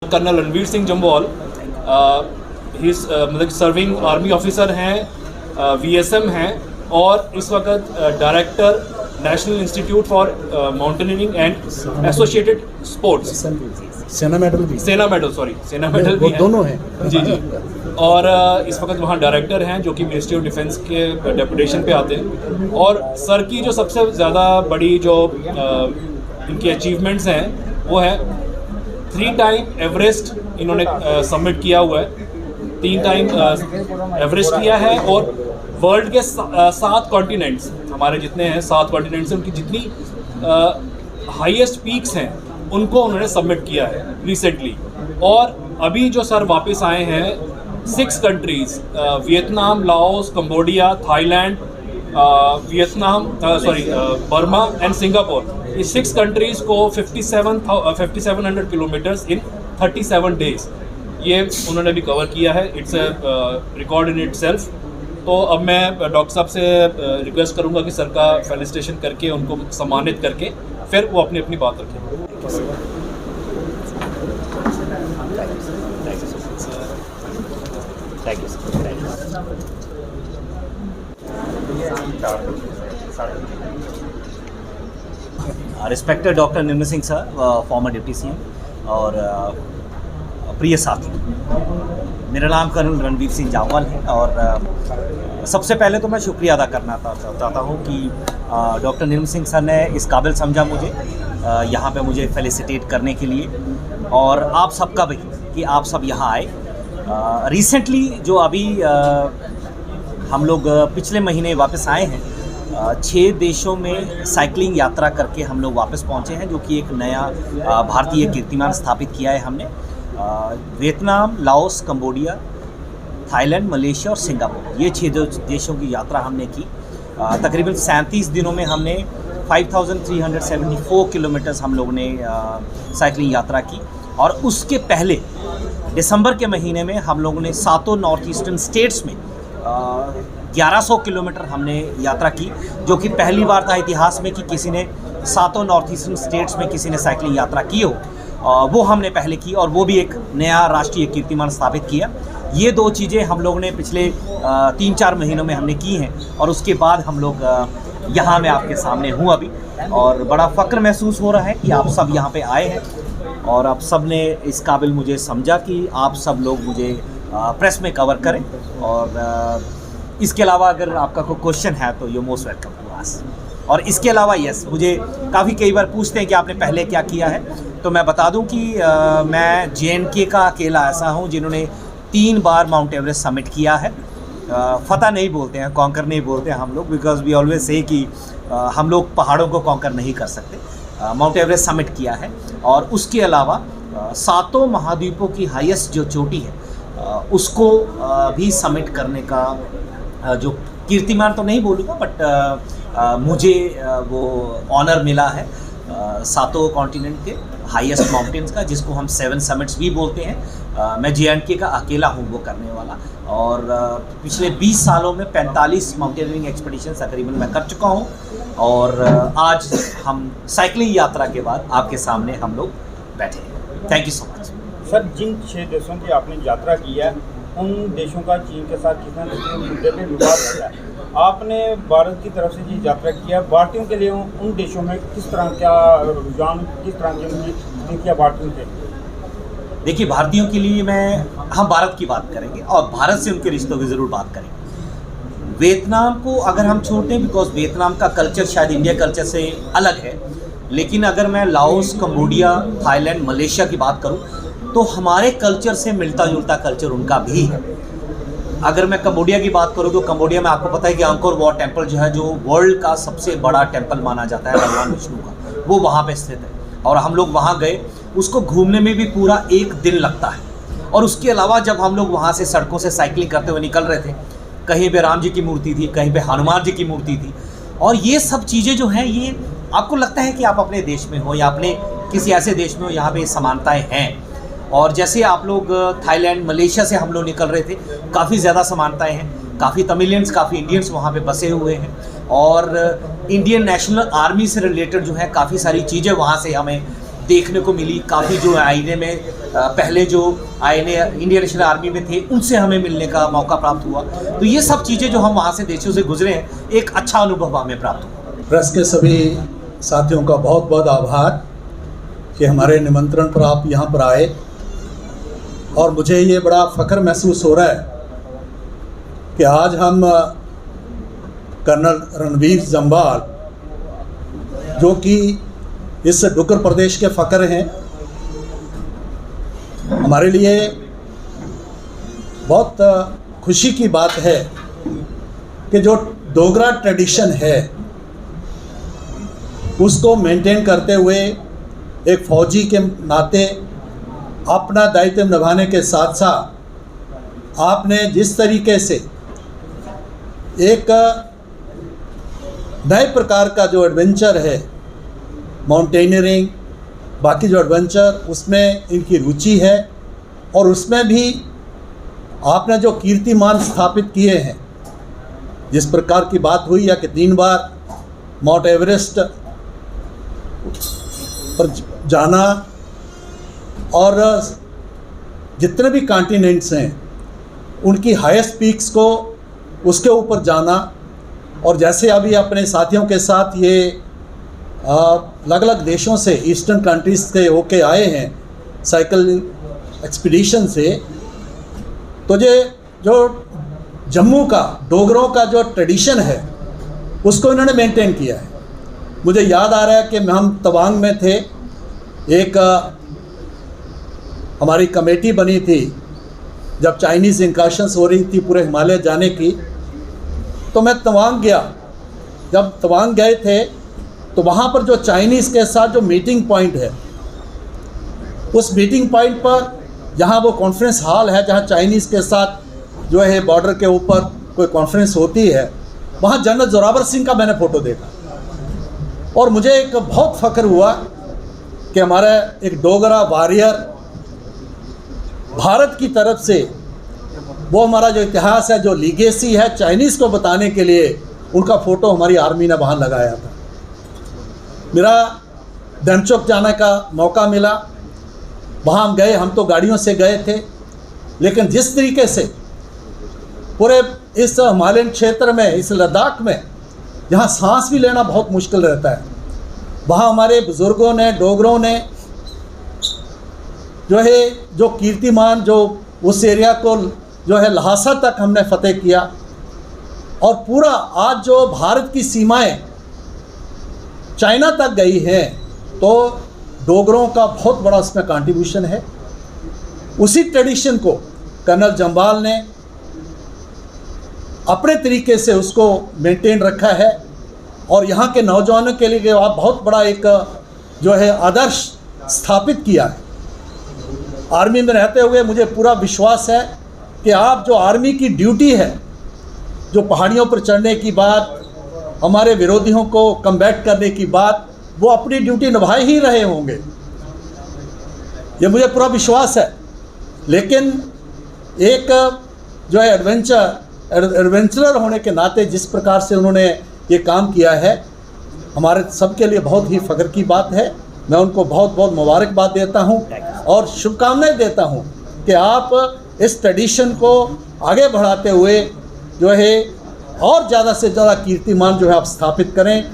Colonel Ranveer Singh Jamwal ही मतलब serving army officer हैं, VSM हैं और इस वक्त director national institute for mountaineering and associated sports सेना मेडल भी है दोनों हैं जी। और इस वक्त वहाँ डायरेक्टर हैं जो कि मिनिस्ट्री ऑफ डिफेंस के डेपुटेशन पे आते हैं। और सर की जो सबसे ज़्यादा बड़ी जो इनकी अचीवमेंट्स हैं वो है 3 टाइम एवरेस्ट इन्होंने सबमिट किया हुआ है, 3 टाइम एवरेस्ट किया है। और वर्ल्ड के 7 कॉन्टिनेंट्स, हमारे जितने हैं 7 कॉन्टिनेंट्स हैं, उनकी जितनी हाईएस्ट पीक्स हैं उनको उन्होंने सबमिट किया है रिसेंटली। और अभी जो सर वापस आए हैं 6 countries, Vietnam, Laos, Cambodia, Thailand, Burma and Singapore, ये 6 कंट्रीज़ को 5700 किलोमीटर्स इन 37 डेज ये उन्होंने भी कवर किया है। It's a record in itself. तो अब मैं डॉक्टर साहब से रिक्वेस्ट करूंगा कि सर का फेलिसिटेशन करके उनको सम्मानित करके फिर वो अपनी अपनी बात रखें। Thank you, sir. Respected Dr. Nirmal Singh sir, farmer deputy CM, और प्रिय साथी, मेरा नाम कर्नल रणवीर सिंह जामवाल है। और सबसे पहले तो मैं शुक्रिया अदा करना चाहता हूँ कि डॉक्टर निर्मल सिंह सर ने इस काबिल समझा मुझे यहाँ पे मुझे फेलिसिटेट करने के लिए, और आप सबका भी कि आप सब यहाँ आए। रिसेंटली जो अभी हम लोग पिछले महीने वापस आए हैं, 6 देशों में साइकिलिंग यात्रा करके हम लोग वापस पहुँचे हैं, जो कि एक नया भारतीय कीर्तिमान स्थापित किया है हमने। Vietnam, Laos, Cambodia, Thailand, Malaysia और सिंगापुर, ये 6 देशों की यात्रा हमने की। तकरीबन 37 दिनों में हमने 5374 किलोमीटर्स हम लोगों ने साइकिलिंग यात्रा की। और उसके पहले दिसंबर के महीने में हम लोगों ने 7 नॉर्थ ईस्टर्न स्टेट्स में 1100 किलोमीटर हमने यात्रा की, जो कि पहली बार था इतिहास में कि किसी ने 7 नॉर्थ ईस्टर्न स्टेट्स में किसी ने साइकिलिंग यात्रा की हो। वो हमने पहले की और वो भी एक नया राष्ट्रीय कीर्तिमान स्थापित किया। ये 2 चीज़ें हम लोगों ने पिछले 3-4 महीनों में हमने की हैं, और उसके बाद हम लोग यहाँ मैं आपके सामने हूँ अभी, और बड़ा फ़ख्र महसूस हो रहा है कि आप सब यहाँ पे आए हैं और आप सब ने इस काबिल मुझे समझा कि आप सब लोग मुझे प्रेस में कवर करें। और इसके अलावा अगर आपका कोई क्वेश्चन है तो you most welcome to ask. और इसके अलावा यस, मुझे काफ़ी कई बार पूछते हैं कि आपने पहले क्या किया है, तो मैं बता दूं कि मैं JNK का अकेला ऐसा हूं जिन्होंने 3 बार माउंट एवरेस्ट समिट किया है। फतह नहीं बोलते हैं, कॉन्कर नहीं बोलते हैं हम लोग, बिकॉज वी ऑलवेज से कि हम लोग पहाड़ों को कॉन्कर नहीं कर सकते। माउंट एवरेस्ट समिट किया है, और उसके अलावा 7 महाद्वीपों की हाईएस्ट जो चोटी है उसको भी समिट करने का जो कीर्तिमान तो नहीं बोलूँगा, बट मुझे वो ऑनर मिला है 7 कॉन्टिनेंट के हाईएस्ट माउंटेन्स का, जिसको हम 7 समिट्स भी बोलते हैं। मैं JNK का अकेला हूँ वो करने वाला। और पिछले 20 सालों में 45 माउंटेनियरिंग एक्सपीडिशन तकरीबन मैं कर चुका हूँ। और आज हम साइकिलिंग यात्रा के बाद आपके सामने हम लोग बैठे हैं। Thank you so much sir. जिन 6 देशों की आपने यात्रा की है, उन देशों का चीन के साथ किस मुद्दे पर विवाद रहता है। आपने भारत की तरफ से जो यात्रा किया, भारतीयों के लिए उन देशों में किस तरह का रुझान, किस तरह के किया भारतीयों के? देखिए, भारतीयों के लिए हम भारत की बात करेंगे और भारत से उनके रिश्तों की ज़रूर बात करेंगे। वियतनाम को अगर हम छोड़ते हैं, बिकॉज वियतनाम का कल्चर शायद इंडिया कल्चर से अलग है, लेकिन अगर मैं लाओस, कंबोडिया, थाईलैंड, मलेशिया की बात करूं तो हमारे कल्चर से मिलता जुलता कल्चर उनका भी है। अगर मैं कंबोडिया की बात करूं तो कंबोडिया में आपको पता है कि अंकोर वाट टेम्पल जो है, जो वर्ल्ड का सबसे बड़ा टेम्पल माना जाता है भगवान विष्णु का, वो वहाँ पे स्थित है। और हम लोग वहाँ गए, उसको घूमने में भी पूरा 1 दिन लगता है। और उसके अलावा जब हम लोग वहाँ से सड़कों से साइकिलिंग करते हुए निकल रहे थे, कहीं पे राम जी की मूर्ति थी, कहीं पे हनुमान जी की मूर्ति थी। और ये सब चीज़ें जो हैं, ये आपको लगता है कि आप अपने देश में हो या अपने किसी ऐसे देश में हो यहाँ पे समानताएँ हैं। और जैसे आप लोग थाईलैंड, मलेशिया से हम लोग निकल रहे थे, काफ़ी ज़्यादा समानताएं हैं। काफ़ी तमिलियंस, काफ़ी इंडियंस वहाँ पे बसे हुए हैं। और इंडियन नेशनल आर्मी से रिलेटेड जो है काफ़ी सारी चीज़ें वहाँ से हमें देखने को मिली। काफ़ी जो आईने में पहले जो आईने इंडियन नेशनल आर्मी में थे उनसे हमें मिलने का मौका प्राप्त हुआ। तो ये सब चीज़ें जो हम वहाँ से देशों से गुजरे हैं, एक अच्छा अनुभव हमें प्राप्त हुआ। प्रेस के सभी साथियों का बहुत बहुत आभार कि हमारे निमंत्रण पर आप यहाँ पर आए, और मुझे ये बड़ा फ़ख्र महसूस हो रहा है कि आज हम कर्नल रणवीर जम्वाल, जो कि इस डुक्कर प्रदेश के फ़ख्र हैं, हमारे लिए बहुत खुशी की बात है कि जो डोगरा ट्रेडिशन है उसको मेंटेन करते हुए एक फ़ौजी के नाते अपना दायित्व निभाने के साथ साथ आपने जिस तरीके से एक नए प्रकार का जो एडवेंचर है, माउंटेनियरिंग, बाकी जो एडवेंचर, उसमें इनकी रुचि है, और उसमें भी आपने जो कीर्तिमान स्थापित किए हैं, जिस प्रकार की बात हुई है कि 3 बार माउंट एवरेस्ट पर जाना और जितने भी कॉन्टिनेंट्स हैं उनकी हाईएस्ट पीक्स को उसके ऊपर जाना, और जैसे अभी अपने साथियों के साथ ये अलग अलग देशों से, ईस्टर्न कंट्रीज़ से होके आए हैं साइकिल एक्सपीडिशन से, तो ये जो जम्मू का डोगरों का जो ट्रेडिशन है उसको इन्होंने मेंटेन किया है। मुझे याद आ रहा है कि हम तवांग में थे, एक हमारी कमेटी बनी थी जब चाइनीज़ इंकाशंस हो रही थी पूरे हिमालय जाने की, तो मैं तवांग गया। जब तवांग गए थे तो वहाँ पर जो चाइनीज़ के साथ जो मीटिंग पॉइंट है, उस मीटिंग पॉइंट पर जहाँ वो कॉन्फ्रेंस हॉल है जहाँ चाइनीज़ के साथ जो है बॉर्डर के ऊपर कोई कॉन्फ्रेंस होती है, वहाँ जनरल जोरावर सिंह का मैंने फ़ोटो देखा, और मुझे एक बहुत फ़ख्र हुआ कि हमारा एक डोगरा वॉरियर भारत की तरफ से वो हमारा जो इतिहास है, जो लीगेसी है, चाइनीज़ को बताने के लिए उनका फ़ोटो हमारी आर्मी ने वहाँ लगाया था। मेरा डैमचौक जाने का मौका मिला, वहाँ हम गए, हम तो गाड़ियों से गए थे, लेकिन जिस तरीके से पूरे इस हिमालयन क्षेत्र में, इस लद्दाख में, जहाँ सांस भी लेना बहुत मुश्किल रहता है, वहाँ हमारे बुज़ुर्गों ने, डोगरों ने जो है जो कीर्तिमान, जो उस एरिया को जो है लहासा तक हमने फ़तेह किया, और पूरा आज जो भारत की सीमाएं चाइना तक गई हैं, तो डोगरों का बहुत बड़ा उसमें कंट्रीब्यूशन है। उसी ट्रेडिशन को कर्नल जम्वाल ने अपने तरीके से उसको मेंटेन रखा है, और यहाँ के नौजवानों के लिए आप बहुत बड़ा एक जो है आदर्श स्थापित किया है। आर्मी में रहते हुए मुझे पूरा विश्वास है कि आप जो आर्मी की ड्यूटी है, जो पहाड़ियों पर चढ़ने की बात, हमारे विरोधियों को कम्बैट करने की बात, वो अपनी ड्यूटी निभा ही रहे होंगे, ये मुझे पूरा विश्वास है। लेकिन एक जो है एडवेंचरर होने के नाते जिस प्रकार से उन्होंने ये काम किया है, हमारे सबके लिए बहुत ही फ़ख्र की बात है। मैं उनको बहुत बहुत मुबारकबाद देता हूँ और शुभकामनाएं देता हूँ कि आप इस ट्रेडिशन को आगे बढ़ाते हुए जो है और ज़्यादा से ज़्यादा कीर्तिमान जो है आप स्थापित करें।